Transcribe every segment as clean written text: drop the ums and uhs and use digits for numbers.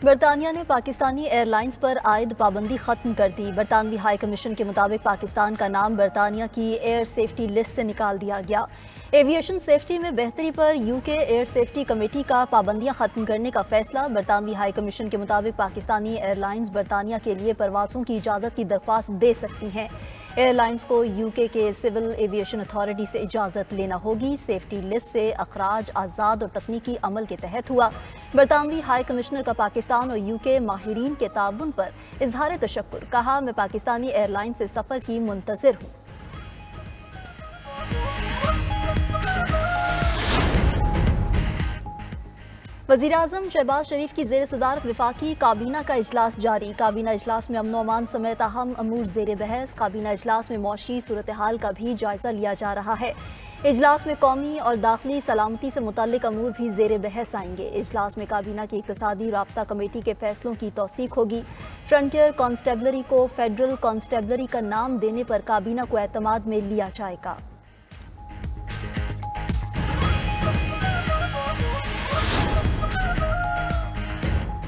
बरतानिया ने पाकिस्तानी एयरलाइंस पर आयद पाबंदी खत्म कर दी। बरतानवी हाई कमीशन के मुताबिक पाकिस्तान का नाम बरतानिया की एयर सेफ्टी लिस्ट से निकाल दिया गया। एविएशन सेफ्टी में बेहतरी पर यूके एयर सेफ्टी कमेटी का पाबंदियां खत्म करने का फैसला। बरतानवी हाई कमीशन के मुताबिक पाकिस्तानी एयरलाइंस बरतानिया के लिए परवाज़ों की इजाज़त की दरख्वास्त दे सकती हैं। एयरलाइंस को यूके के सिविल एविएशन अथॉरिटी से इजाज़त लेना होगी। सेफ्टी लिस्ट से अखराज आज़ाद और तकनीकी अमल के तहत हुआ। बरतानवी हाई कमिश्नर का पाकिस्तान और यूके माहिरीन के ताउन पर इजहार तशक्कुर। कहा, मैं पाकिस्तानी एयरलाइन से सफ़र की मुंतज़िर हूँ। वज़ीर आज़म शहबाज शरीफ की ज़ेर सदारत वफाकी काबीना का इजलास जारी। काबीना इजलास में अमन व अमान समेत अहम अमूर ज़ेर बहस। काबीना इजलास में मौशी सूरत हाल का भी जायज़ा लिया जा रहा है। इजलास में कौमी और दाखिली सलामती से मुतल्लिक अमूर भी ज़ेर बहस आएंगे। इजलास में काबीना की इक़्तिसादी राब्ता कमेटी के फैसलों की तौसीक होगी। फ्रंटियर कॉन्स्टेबलरी को फेडरल कॉन्स्टेबलरी का नाम देने पर काबीना को एतमाद में लिया जाएगा।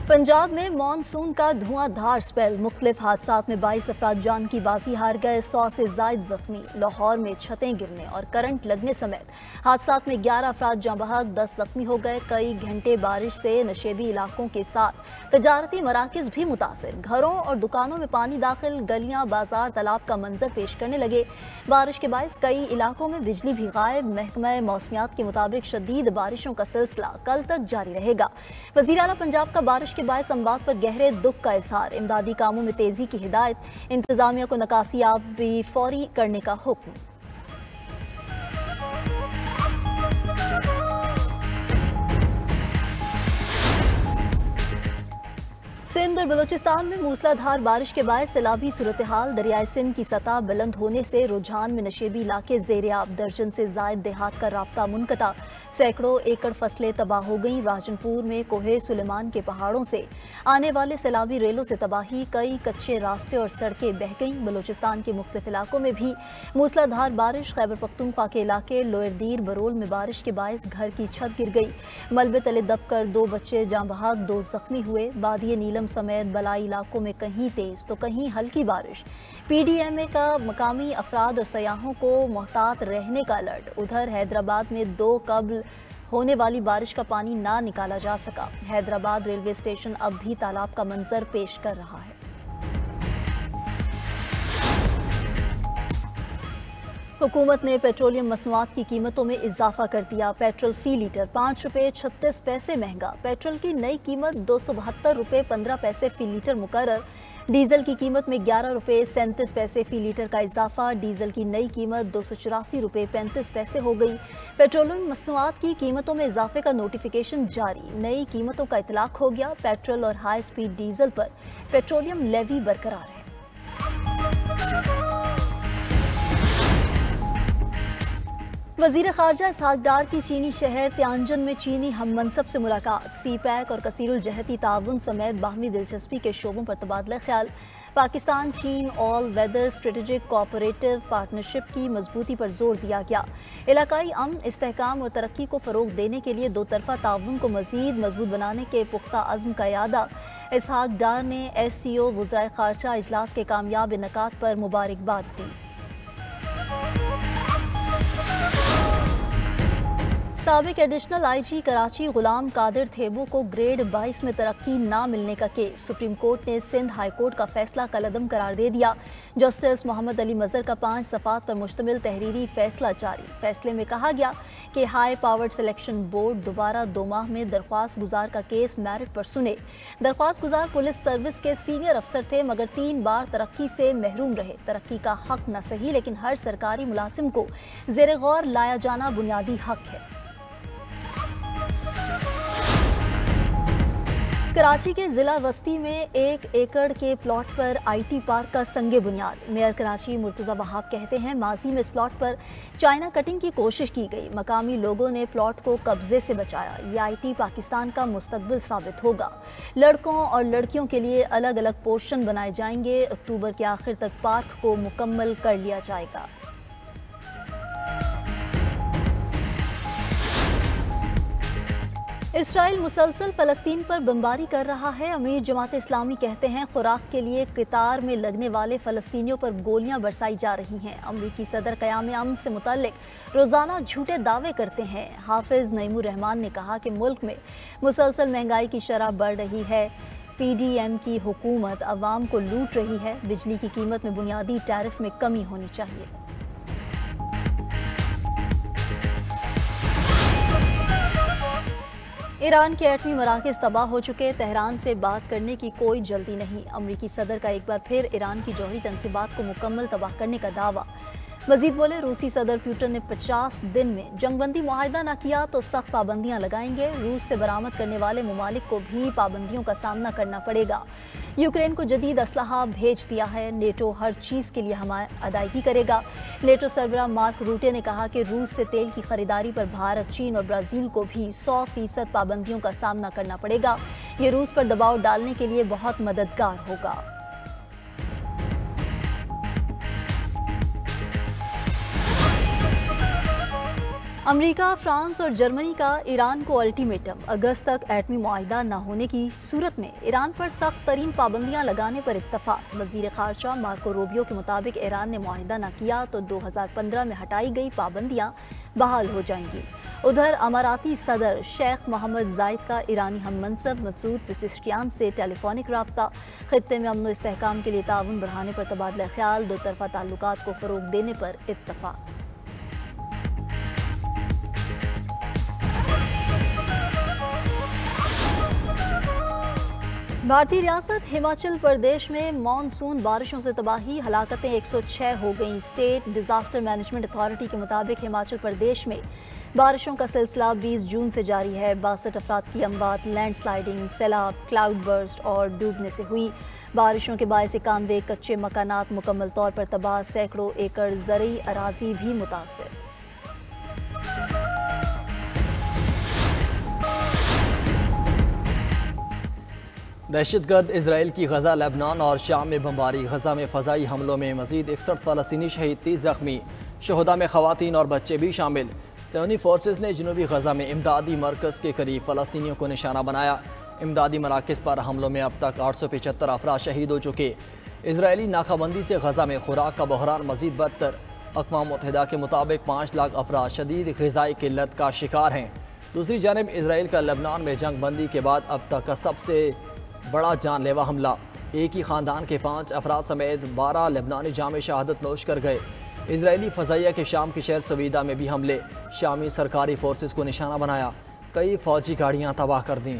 पंजाब में मानसून का धुआंधार स्पेल। मुख्तलिफ हादसात में 22 अफराद जान की बाजी हार गए, 100 से जायद जख्मी। लाहौर में छतें गिरने और करंट लगने समेत हादसात में 11 अफराद जाँ बहक, 10 जख्मी हो गए। कई घंटे बारिश से नशेबी इलाकों के साथ तजारती मराकज़ भी मुतासर। घरों और दुकानों में पानी दाखिल, गलियां, बाजार, तालाब का मंजर पेश करने लगे। बारिश के बायस कई इलाकों में बिजली भी गायब। महकमा मौसमियात के मुताबिक शदीद बारिशों का सिलसिला कल तक जारी रहेगा। वज़ीर आला पंजाब का बारिश के बायस अमवात पर गहरे दुख का इजहार। इमदादी कामों में तेजी की हिदायत। इंतजामिया को नकासियाब भी फौरी करने का हुक्म। सिंध और बलूचिस्तान में मूसलाधार बारिश के बाद सैलाबी सूरत हाल। दरियाए सिंध की सतह बुलंद होने से रुझान में नशेबी इलाके ज़ेर-ए-आब। दर्जन से जायद देहात का राब्ता मुनक़ता। सैकड़ों एकड़ फसलें तबाह हो गईं। राजनपुर में कोहे सुलेमान के पहाड़ों से आने वाले सैलाबी रेलों से तबाही। कई कच्चे रास्ते और सड़कें बह गईं। बलूचिस्तान के मुख्तलिफ इलाकों में भी मूसलाधार बारिश। खैबर पख्तूनख्वा के इलाके लोयरदीर बरोल में बारिश के बायस घर की छत गिर गई। मलबे तले दबकर 2 बच्चे जाँ बहक, 2 जख्मी हुए। बादिए नीलम समेत बलाई इलाकों में कहीं तेज तो कहीं हल्की बारिश। PDMA का मकामी अफराद और सयाहों को मोहतात रहने का अलर्ट। उधर हैदराबाद में 2 कबल होने वाली बारिश का पानी ना निकाला जा सका। हैदराबाद रेलवे स्टेशन अब भी तालाब का मंजर पेश कर रहा है। हुकूमत ने पेट्रोलियम मसनूआत की कीमतों में इजाफा कर दिया। पेट्रोल फी लीटर 5 रुपये 36 पैसे महंगा। पेट्रोल की नई कीमत 272 रुपये 15 पैसे फी लीटर मुकर्रर। डीजल की कीमत में 11 रुपये 37 पैसे फी लीटर का इजाफा। डीजल की नई कीमत 284 रुपये 35 पैसे हो गई। पेट्रोलियम मसनूआत की कीमतों में इजाफे का नोटिफिकेशन जारी। नई कीमतों का इतलाक हो गया। पेट्रोल और हाई स्पीड डीजल पर पेट्रोलियम लेवी बरकरार है। वज़ीर ख़ारजा इसहाक डार की चीनी शहर त्यानजन में चीनी हम मनसब से मुलाकात। CPEC और कसीरुल जहती ताउन समेत बाहमी दिलचस्पी के शोबों पर तबादला ख्याल। पाकिस्तान चीन all weather strategic cooperative partnership की मजबूती पर जोर दिया गया। इलाकाई अमन, इस्तेहकाम और तरक्की को फ़रोग देने के लिए 2 तरफ़ा ताउन को मज़ीद मजबूत बनाने के पुख्ता अज़्म का इयादा। इसहाक डार ने SCO वज़राए ख़ारजा इजलास के कामयाब इनेकाद पर मुबारकबाद दी। साबिक एडिशनल IG कराची गुलाम कादिर थेबू को ग्रेड 22 में तरक्की ना मिलने का केस। सुप्रीम कोर्ट ने सिंध हाई कोर्ट का फैसला कलअदम करार दे दिया। जस्टिस मोहम्मद अली मज़र का 5 सफ़ात पर मुश्तमिल तहरीरी फैसला जारी। फैसले में कहा गया कि हाई पावर्ड सिलेक्शन बोर्ड दोबारा 2 माह में दरख्वास्त गुजार का केस मेरिट पर सुने। दरख्वास्त गुजार पुलिस सर्विस के सीनियर अफसर थे मगर 3 बार तरक्की से महरूम रहे। तरक्की का हक न सही लेकिन हर सरकारी मुलाजिम को ज़ेर गौर लाया जाना बुनियादी हक है। कराची के जिला वस्ती में 1 एकड़ के प्लॉट पर IT पार्क का संगे बुनियाद। मेयर कराची मुर्तज़ा वहाब कहते हैं, माजी में इस प्लॉट पर चाइना कटिंग की कोशिश की गई। मकामी लोगों ने प्लॉट को कब्जे से बचाया। ये IT पाकिस्तान का मुस्तकबिल साबित होगा। लड़कों और लड़कियों के लिए अलग अलग पोर्शन बनाए जाएंगे। अक्टूबर के आखिर तक पार्क को मुकम्मल कर लिया जाएगा। इसराइल मुसलसल फ़लस्तीन पर बमबारी कर रहा है। अमीर जमात इस्लामी कहते हैं खुराक के लिए कतार में लगने वाले फ़लस्तीनियों पर गोलियां बरसाई जा रही हैं। अमरीकी सदर क़याम अमन से मुतल्लिक रोज़ाना झूठे दावे करते हैं। हाफिज़ नईमुर रहमान ने कहा कि मुल्क में मुसलसल महंगाई की शरह बढ़ रही है। PDM की हुकूमत अवाम को लूट रही है। बिजली की कीमत में बुनियादी टैरिफ में कमी होनी चाहिए। ईरान के एटमी मराकज़ तबाह हो चुके। तेहरान से बात करने की कोई जल्दी नहीं। अमरीकी सदर का एक बार फिर ईरान की जौहरी तनसीबात को मुकम्मल तबाह करने का दावा। मजीद बोले, रूसी सदर पुतिन ने 50 दिन में जंगबंदी मुआहिदा न किया तो सख्त पाबंदियां लगाएंगे। रूस से बरामद करने वाले ममालिक को भी पाबंदियों का सामना करना पड़ेगा। यूक्रेन को जदीद असलहा भेज दिया है। नेटो हर चीज़ के लिए अदायगी करेगा। नेटो सरबराह मार्क रूटे ने कहा कि रूस से तेल की खरीदारी पर भारत, चीन और ब्राज़ील को भी 100% पाबंदियों का सामना करना पड़ेगा। ये रूस पर दबाव डालने के लिए बहुत मददगार होगा। अमेरिका, फ्रांस और जर्मनी का ईरान को अल्टीमेटम। अगस्त तक एटमी मुआहिदा न होने की सूरत में ईरान पर सख्त तरीन पाबंदियां लगाने पर इत्तफाक। वज़ीर ख़ारजा मार्को रूबियो के मुताबिक ईरान ने मुआहिदा न किया तो 2015 में हटाई गई पाबंदियां बहाल हो जाएंगी। उधर अमाराती सदर शेख मोहम्मद जायद का ईरानी हम मनसब मसूद पेज़ेश्कियान से टेलीफोनिक रब्ता। खित्ते में अमन व इस्तेहकाम के लिए ताउन बढ़ाने पर तबादला ख्याल। दो तरफ़ा ताल्लुकात को फ़रोग़ देने पर इत्तफाक। भारतीय रियासत हिमाचल प्रदेश में मानसून बारिशों से तबाही, हलाकतें 106 हो गईं। स्टेट डिज़ास्टर मैनेजमेंट अथॉरिटी के मुताबिक हिमाचल प्रदेश में बारिशों का सिलसिला 20 जून से जारी है। 62 अफराद की अमवात लैंडस्लाइडिंग, सैलाब, क्लाउड बर्स्ट और डूबने से हुई। बारिशों के बायस 91 कच्चे मकानात मुकम्मल तौर पर तबाह। सैकड़ों एकड़ ज़रई अराज़ी भी मुतासर। दहशतगर्द इसराइल की गजा, लेबनान और शाम में बमबारी। गजा में फ़ज़ाई हमलों में मज़ीद 61 फ़लस्तीनी शहीद, 30 ज़ख्मी। शहदा में ख़वातीन और बच्चे भी शामिल। सैनी फोर्सेस ने जनूबी गजा में इमदादी मरकज़ के करीब फ़लस्तीनियों को निशाना बनाया। इमदादी मराकज़ पर हमलों में अब तक 875 अफराद शहीद हो चुके। इसराइली नाकाबंदी से गजा में खुराक का बहरान मज़ीद बदतर। अक़वाम मुत्तहिदा के मुताबिक 5 लाख अफराद शदीद ग़िज़ाई किल्लत का शिकार हैं। दूसरी जानब इसराइल का लेबनान में जंग बंदी के बाद अब तक का सबसे बड़ा जानलेवा हमला। एक ही ख़ानदान के 5 अफराद समेत 12 लेबनानी जामे शहादत नोश कर गए। इजरायली फ़ज़ाइया के शाम के शहर सवीदा में भी हमले। शामी सरकारी फोर्सेस को निशाना बनाया। कई फ़ौजी गाड़ियाँ तबाह कर दी।